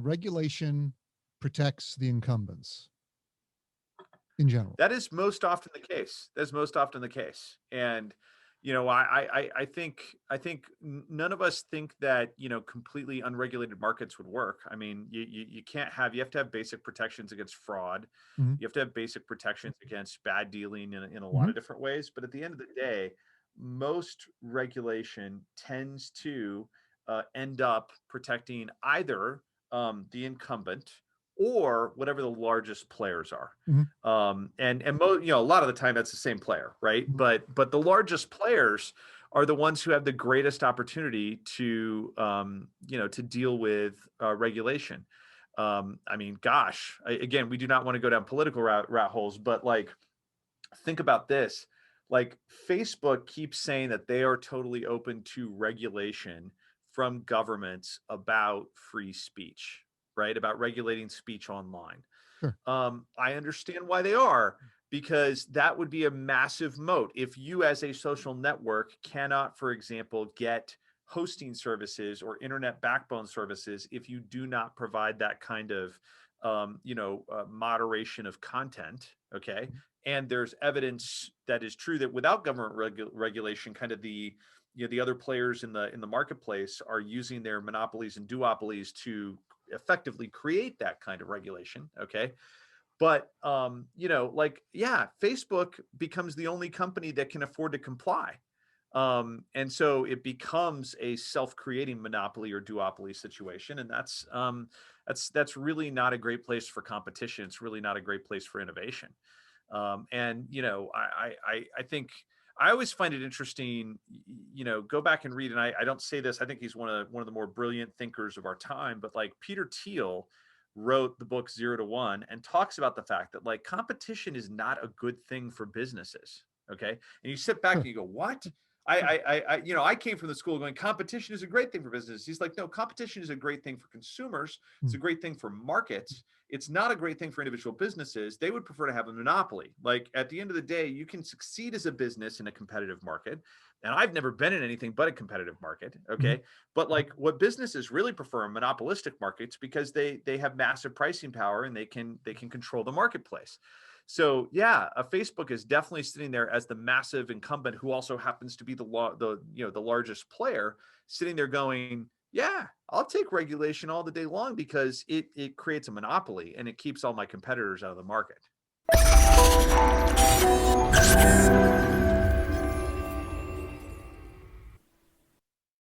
regulation protects the incumbents in general. That is most often the case. That's most often the case. And, I think none of us think that, completely unregulated markets would work. I mean, you can't have, you have to have basic protections against fraud. Mm-hmm. You have to have basic protections against bad dealing in a lot Mm-hmm. of different ways. But at the end of the day, most regulation tends to end up protecting either the incumbent or whatever the largest players are. Mm-hmm. A lot of the time that's the same player, right? Mm-hmm. But the largest players are the ones who have the greatest opportunity to to deal with regulation. I mean, gosh, again, we do not want to go down political rat holes, but like, think about this. Like, Facebook keeps saying that they are totally open to regulation from governments about free speech, right? About regulating speech online. Sure. I understand why they are, because that would be a massive moat. If you as a social network cannot, for example, get hosting services or internet backbone services, if you do not provide that kind of moderation of content, okay? And there's evidence that is true that without government regulation, kind of the the other players in the marketplace are using their monopolies and duopolies to effectively create that kind of regulation, okay? But Facebook becomes the only company that can afford to comply. And so it becomes a self-creating monopoly or duopoly situation. And that's really not a great place for competition. It's really not a great place for innovation. I think I always find it interesting, go back and read, and I don't say this, I think he's one of the more brilliant thinkers of our time, but like Peter Thiel wrote the book 0 to 1 and talks about the fact that like competition is not a good thing for businesses. Okay. And you sit back and you go, what? I came from the school going, competition is a great thing for business. He's like, no, competition is a great thing for consumers. It's a great thing for markets. It's not a great thing for individual businesses. They would prefer to have a monopoly. Like, at the end of the day, you can succeed as a business in a competitive market. And I've never been in anything but a competitive market. Okay. Mm-hmm. But like, what businesses really prefer are monopolistic markets, because they have massive pricing power and they can control the marketplace. So yeah, a Facebook is definitely sitting there as the massive incumbent who also happens to be the largest player, sitting there going, yeah, I'll take regulation all the day long because it creates a monopoly and it keeps all my competitors out of the market.